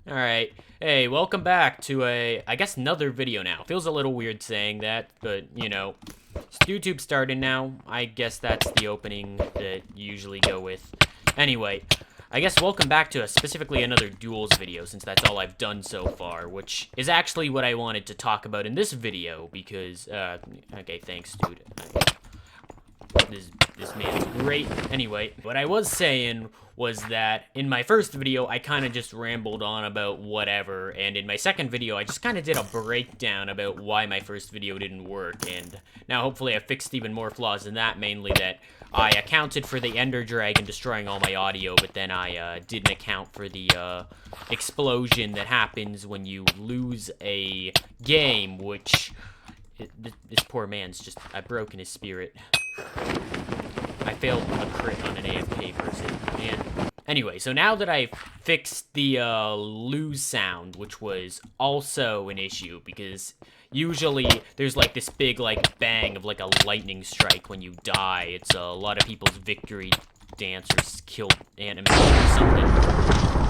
Alright, hey, welcome back to I guess another video now. Feels a little weird saying that, but, you know, YouTube started now. I guess that's the opening that you usually go with. Anyway, I guess welcome back to specifically another Duels video, since that's all I've done so far, which is actually what I wanted to talk about in this video, because, okay, thanks, dude. This man's great. Anyway, what I was saying was that in my first video, I kind of just rambled on about whatever, and in my second video, I just kind of did a breakdown about why my first video didn't work, and now hopefully I fixed even more flaws than that, mainly that I accounted for the Ender Dragon destroying all my audio, but then I didn't account for the explosion that happens when you lose a game, which... This poor man's just... I've broken his spirit. I failed a crit on an AFK person, man. Anyway, so now that I've fixed the lose sound, which was also an issue, because usually there's like this big like bang of like a lightning strike when you die. It's a lot of people's victory dancers killed animation or something.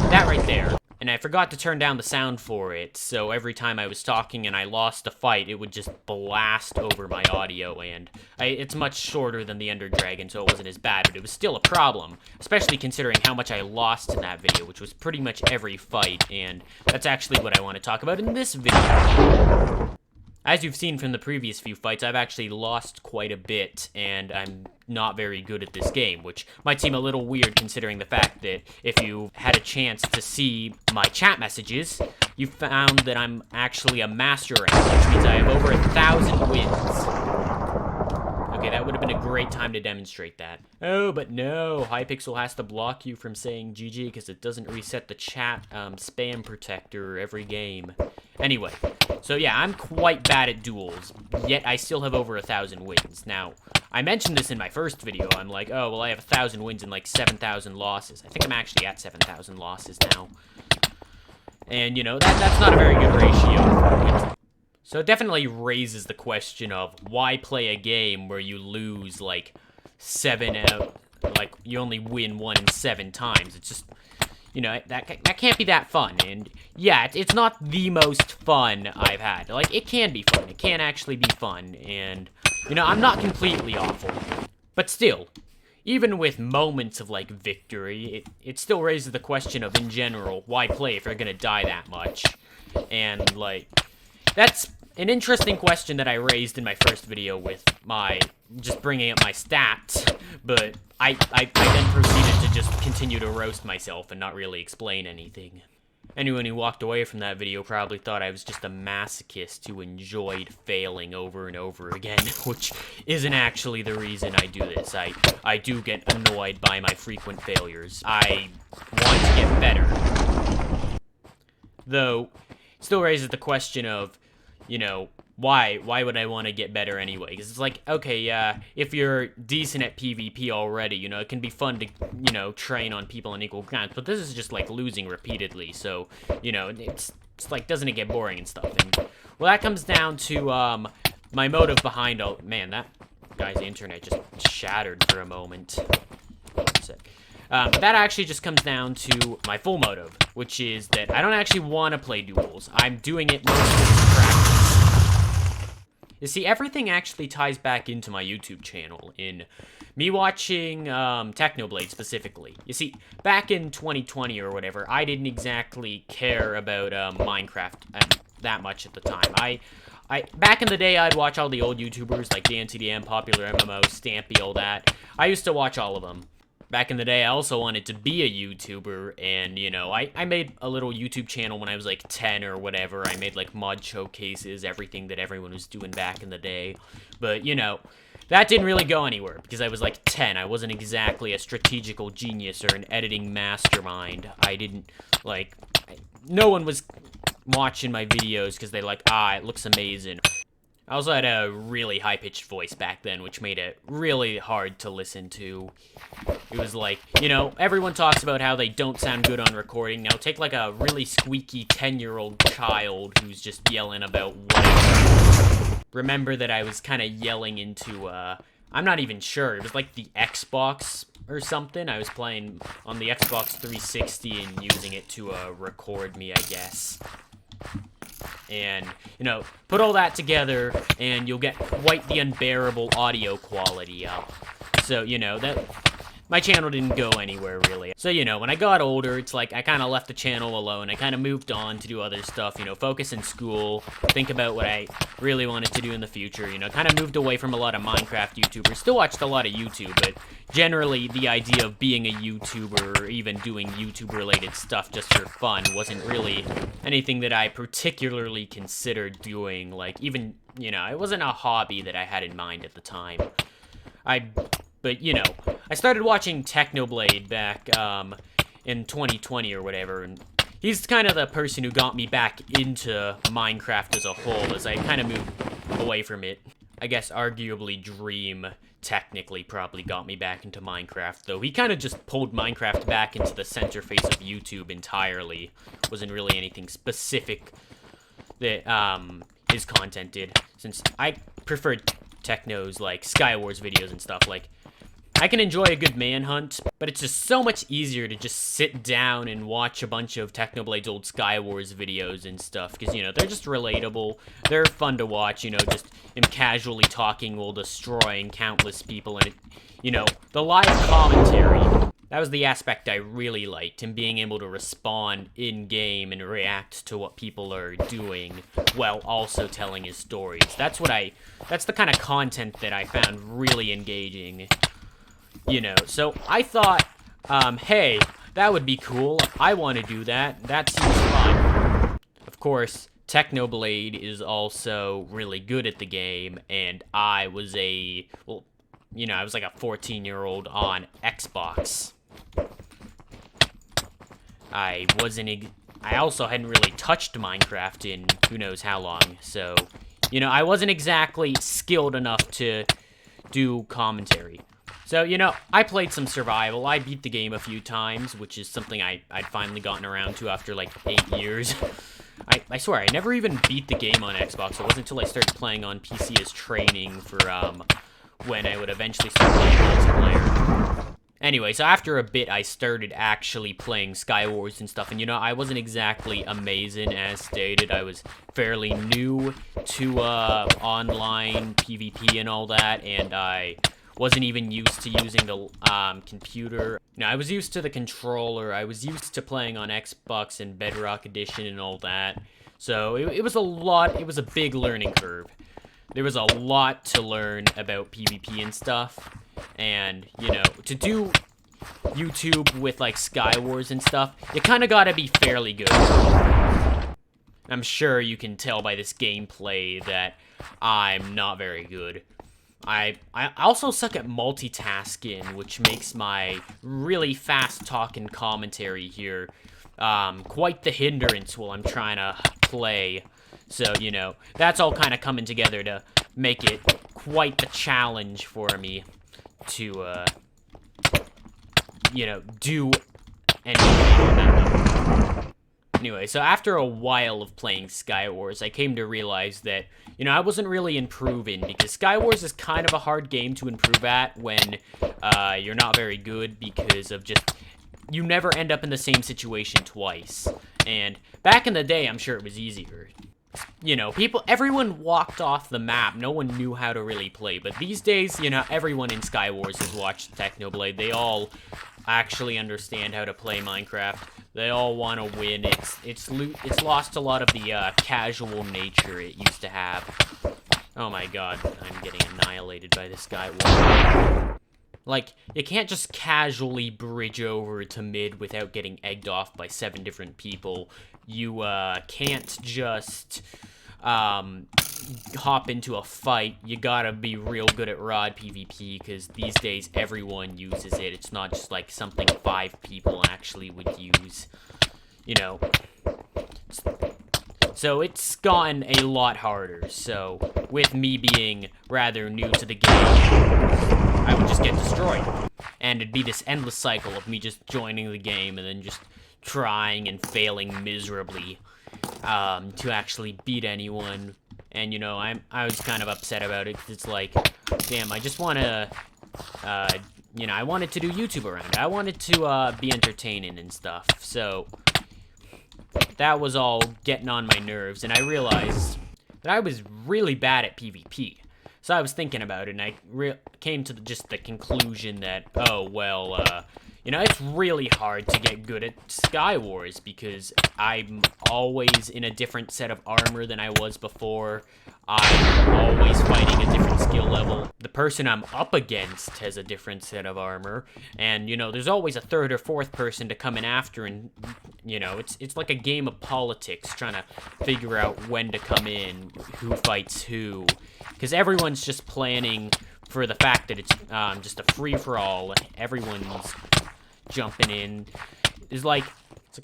That right there. And I forgot to turn down the sound for it, so every time I was talking and I lost a fight, it would just blast over my audio, and it's much shorter than the Ender Dragon, so it wasn't as bad, but it was still a problem, especially considering how much I lost in that video, which was pretty much every fight, and that's actually what I want to talk about in this video. As you've seen from the previous few fights, I've actually lost quite a bit, and I'm not very good at this game, which might seem a little weird considering the fact that if you had a chance to see my chat messages, you found that I'm actually a master rank, which means I have over 1,000 wins. Okay, that would have been a great time to demonstrate that. Oh, but no, Hypixel has to block you from saying GG because it doesn't reset the chat spam protector every game. Anyway, so yeah, I'm quite bad at duels, yet I still have over 1,000 wins. Now, I mentioned this in my first video. I'm like, oh, well, I have 1,000 wins and like 7,000 losses. I think I'm actually at 7,000 losses now. And, you know, that's not a very good ratio. So it definitely raises the question of why play a game where you lose like you only win 1 in 7 times. It's just, you know, that can't be that fun. And yeah, it's not the most fun I've had. Like, it can be fun. It can actually be fun. And, you know, I'm not completely awful. But still, even with moments of like victory, it still raises the question of, in general, why play if you're gonna die that much? And like, that's an interesting question that I raised in my first video with my, just bringing up my stats, but I then proceeded to just continue to roast myself and not really explain anything. Anyone who walked away from that video probably thought I was just a masochist who enjoyed failing over and over again, which isn't actually the reason I do this. I do get annoyed by my frequent failures. I want to get better. Though, it still raises the question of, you know, why would I want to get better anyway? Because it's like, okay, if you're decent at PvP already, you know, it can be fun to, you know, train on people on equal grounds, but this is just, like, losing repeatedly, so, you know, it's like, doesn't it get boring and stuff? And, well, that comes down to, my motive behind all... Man, that guy's internet just shattered for a moment. One sec. But that actually just comes down to my full motive, which is that I don't actually want to play duels. I'm doing it mostly for practice. You see, everything actually ties back into my YouTube channel in me watching Technoblade specifically. You see, back in 2020 or whatever, I didn't exactly care about Minecraft that much at the time. Back in the day, I'd watch all the old YouTubers like DanTDM, Popular MMO, Stampy, all that. I used to watch all of them. Back in the day, I also wanted to be a YouTuber, and, you know, I made a little YouTube channel when I was, like, 10 or whatever. I made, like, mod showcases, everything that everyone was doing back in the day. But, you know, that didn't really go anywhere, because I was, like, 10. I wasn't exactly a strategical genius or an editing mastermind. I didn't, like... No one was watching my videos because they like, it looks amazing. I also had a really high-pitched voice back then, which made it really hard to listen to. It was like, you know, everyone talks about how they don't sound good on recording. Now take like a really squeaky 10-year-old child who's just yelling about whatever. Remember that I was kind of yelling into, I'm not even sure. It was like the Xbox or something. I was playing on the Xbox 360 and using it to record me, I guess. And, you know, put all that together and you'll get quite the unbearable audio quality up. So, you know, my channel didn't go anywhere, really. So, you know, when I got older, it's like I kind of left the channel alone. I kind of moved on to do other stuff, you know, focus in school, think about what I really wanted to do in the future, you know, kind of moved away from a lot of Minecraft YouTubers. Still watched a lot of YouTube, but generally the idea of being a YouTuber or even doing YouTube-related stuff just for fun wasn't really anything that I particularly considered doing. Like, even, you know, it wasn't a hobby that I had in mind at the time. But, you know, I started watching Technoblade back in 2020 or whatever, and he's kind of the person who got me back into Minecraft as a whole, as I kind of moved away from it. I guess arguably Dream technically probably got me back into Minecraft, though he kind of just pulled Minecraft back into the center face of YouTube entirely. Wasn't really anything specific that his content did, since I preferred Techno's, like, Skywars videos and stuff. Like, I can enjoy a good manhunt, but it's just so much easier to just sit down and watch a bunch of Technoblade's old Skywars videos and stuff, because, you know, they're just relatable, they're fun to watch, you know, just him casually talking while destroying countless people, and, you know, the live commentary, that was the aspect I really liked, him being able to respond in-game and react to what people are doing, while also telling his stories. That's the kind of content that I found really engaging. You know, so I thought, hey, that would be cool. I want to do that. That seems fun. Of course, Technoblade is also really good at the game, and I was like a 14-year-old on Xbox. I also hadn't really touched Minecraft in who knows how long, so, you know, I wasn't exactly skilled enough to do commentary. So, you know, I played some survival. I beat the game a few times, which is something I'd finally gotten around to after, like, 8 years. I swear, I never even beat the game on Xbox. It wasn't until I started playing on PC as training for, when I would eventually start playing multiplayer. Anyway, so after a bit, I started actually playing Skywars and stuff, and, you know, I wasn't exactly amazing, as stated. I was fairly new to, online PvP and all that, and I wasn't even used to using the computer. No, I was used to the controller. I was used to playing on Xbox and Bedrock Edition and all that. So it was a big learning curve. There was a lot to learn about PvP and stuff. And, you know, to do YouTube with, like, Skywars and stuff, you kind of gotta be fairly good. I'm sure you can tell by this gameplay that I'm not very good. I also suck at multitasking, which makes my really fast talking commentary here quite the hindrance while I'm trying to play. So, you know, that's all kind of coming together to make it quite the challenge for me to, you know, do anything. Anyway, so after a while of playing Skywars, I came to realize that, you know, I wasn't really improving, because Skywars is kind of a hard game to improve at when you're not very good, because of just, you never end up in the same situation twice. And back in the day, I'm sure it was easier. You know, everyone walked off the map. No one knew how to really play. But these days, you know, everyone in Skywars has watched Technoblade. They all actually understand how to play Minecraft. They all want to win. It's lost a lot of the casual nature it used to have. Oh my god, I'm getting annihilated by this guy. Like, you can't just casually bridge over to mid without getting egged off by 7 different people. You can't just hop into a fight. You gotta be real good at rod PvP, because these days everyone uses it. It's not just like something 5 people actually would use, you know. So it's gotten a lot harder. So with me being rather new to the game, I would just get destroyed. And it'd be this endless cycle of me just joining the game and then just trying and failing miserably to actually beat anyone. And, you know, I was kind of upset about it, because it's like, damn, I just want to you know, I wanted to do YouTube around it. I wanted to be entertaining and stuff. So that was all getting on my nerves, and I realized that I was really bad at PvP. So I was thinking about it, and I came to just the conclusion that, oh, well, you know, it's really hard to get good at Skywars because I'm always in a different set of armor than I was before. I'm always fighting a different skill level. The person I'm up against has a different set of armor. And, you know, there's always a third or fourth person to come in after, and, you know, it's like a game of politics, trying to figure out when to come in, who fights who. Because everyone's just planning for the fact that it's just a free-for-all. Everyone's jumping in. It's like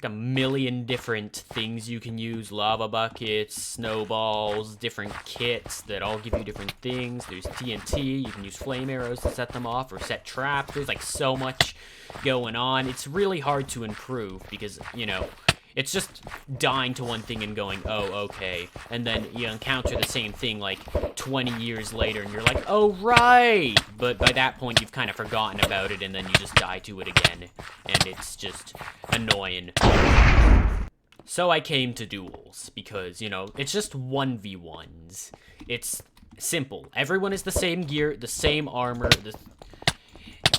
a million different things you can use. Lava buckets, snowballs, different kits that all give you different things. There's TNT, you can use flame arrows to set them off or set traps. There's like so much going on. It's really hard to improve because, you know, it's just dying to one thing and going, oh, okay. And then you encounter the same thing like 20 years later and you're like, oh, right. But by that point, you've kind of forgotten about it and then you just die to it again. And it's just annoying. So I came to Duels because, you know, it's just 1v1s. It's simple. Everyone is the same gear, the same armor.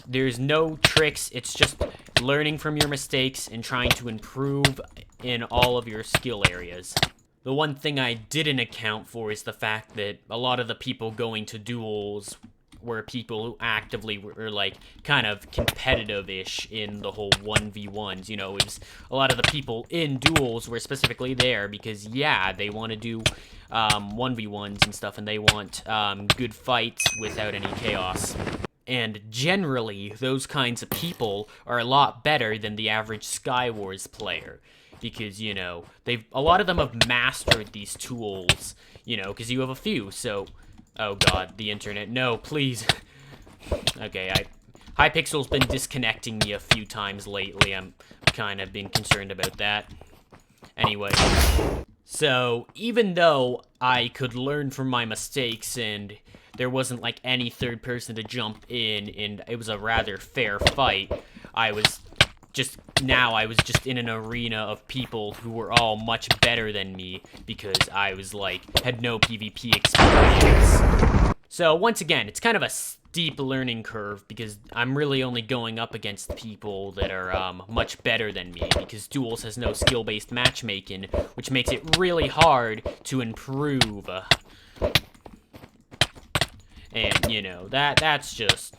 There's no tricks. It's just learning from your mistakes and trying to improve in all of your skill areas. The one thing I didn't account for is the fact that a lot of the people going to Duels were people who actively were like kind of competitive-ish in the whole 1v1s. You know, it was a lot of the people in Duels were specifically there because, yeah, they want to do 1v1s and stuff, and they want good fights without any chaos. And generally, those kinds of people are a lot better than the average Skywars player. Because, you know, a lot of them have mastered these tools, you know, because you have a few, so... Oh god, the internet. No, please. Okay, Hypixel's been disconnecting me a few times lately. I'm kind of being concerned about that. Anyway. So, even though I could learn from my mistakes and there wasn't like any third person to jump in and it was a rather fair fight, I was just in an arena of people who were all much better than me because I was like, had no PvP experience. So once again, it's kind of a steep learning curve because I'm really only going up against people that are much better than me because Duels has no skill-based matchmaking, which makes it really hard to improve. And, you know, that's just...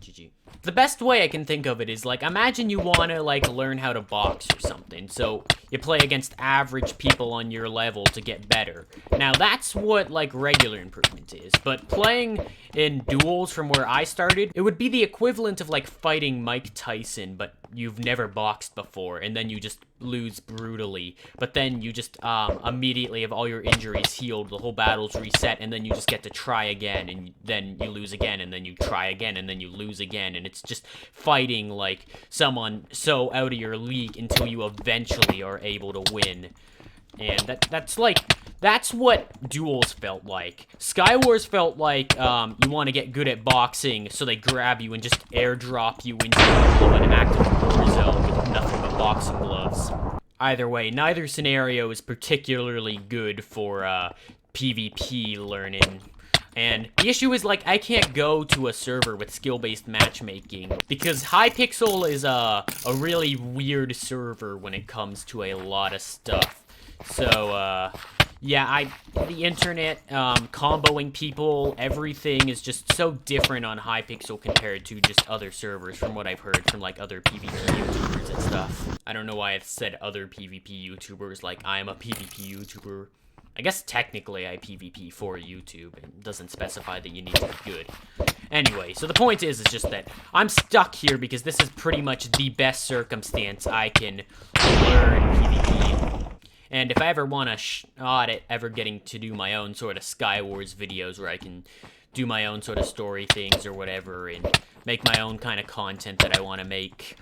GG. The best way I can think of it is, like, imagine you want to, like, learn how to box or something. So, you play against average people on your level to get better. Now, that's what, like, regular improvement is. But playing in Duels from where I started, it would be the equivalent of, like, fighting Mike Tyson, but you've never boxed before, and then you just lose brutally. But then you just immediately have all your injuries healed, the whole battle's reset, and then you just get to try again, and then you lose again, and then you try again, and then you lose again, and it's just fighting like someone so out of your league until you eventually are able to win. And that's what Duels felt like. Skywars felt like you want to get good at boxing, so they grab you and just airdrop you into the middle of an active war zone with nothing but boxing gloves. Either way, neither scenario is particularly good for PvP learning. And the issue is, like, I can't go to a server with skill-based matchmaking because Hypixel is a really weird server when it comes to a lot of stuff. So, yeah, the internet, comboing people, everything is just so different on Hypixel compared to just other servers from what I've heard from, like, other PvP YouTubers and stuff. I don't know why I've said other PvP YouTubers, like, I'm a PvP YouTuber. I guess technically I PvP for YouTube, and it doesn't specify that you need to be good. Anyway, so the point is just that I'm stuck here because this is pretty much the best circumstance I can learn PvP. And if I ever want a shot at ever getting to do my own sort of Skywars videos where I can do my own sort of story things or whatever and make my own kind of content that I want to make,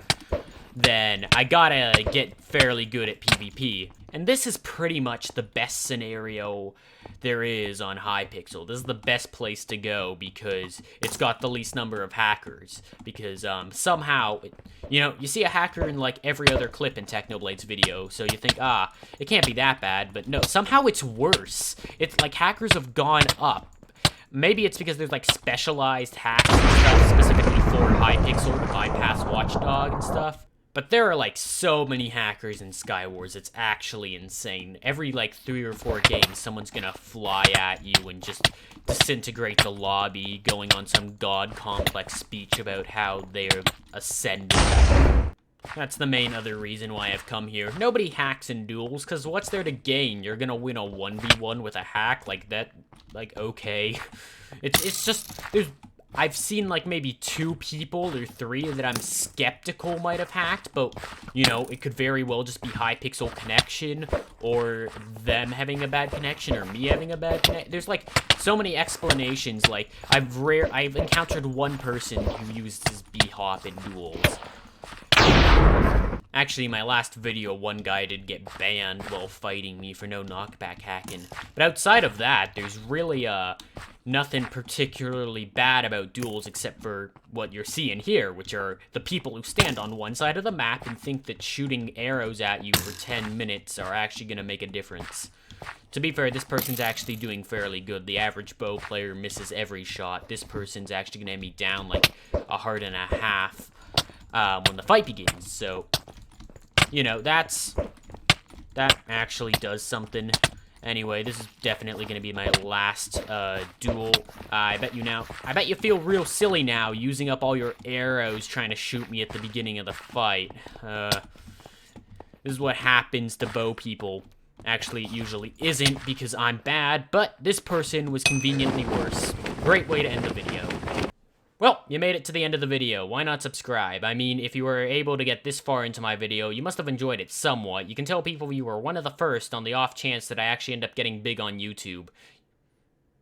then I gotta get fairly good at PvP. And this is pretty much the best scenario there is on Hypixel. This is the best place to go because it's got the least number of hackers. Because somehow, you know, you see a hacker in like every other clip in Technoblade's video, so you think, it can't be that bad. But no, somehow it's worse. It's like hackers have gone up. Maybe it's because there's like specialized hacks and stuff specifically for Hypixel to bypass Watchdog and stuff. But there are like so many hackers in Skywars, it's actually insane. Every like 3 or 4 games, someone's gonna fly at you and just disintegrate the lobby, going on some god complex speech about how they're ascended. That's the main other reason why I've come here. Nobody hacks in duels, because what's there to gain? You're gonna win a 1v1 with a hack like that? Like, okay. It's just, I've seen like maybe 2 people or 3 that I'm skeptical might have hacked, but, you know, it could very well just be Hypixel connection, or them having a bad connection, or me having a bad connection. There's like so many explanations. Like, I've encountered one person who used his B-hop in duels. Actually, my last video, one guy did get banned while fighting me for no knockback hacking. But outside of that, there's really, nothing particularly bad about duels except for what you're seeing here, which are the people who stand on one side of the map and think that shooting arrows at you for 10 minutes are actually going to make a difference. To be fair, this person's actually doing fairly good. The average bow player misses every shot. This person's actually going to end me down like a heart and a half when the fight begins, so... You know, that actually does something. Anyway, this is definitely going to be my last duel. I bet you feel real silly now using up all your arrows trying to shoot me at the beginning of the fight. This is what happens to bow people. Actually, it usually isn't because I'm bad, but this person was conveniently worse. Great way to end the video. Well, you made it to the end of the video. Why not subscribe? I mean, if you were able to get this far into my video, you must have enjoyed it somewhat. You can tell people you were one of the first on the off chance that I actually end up getting big on YouTube.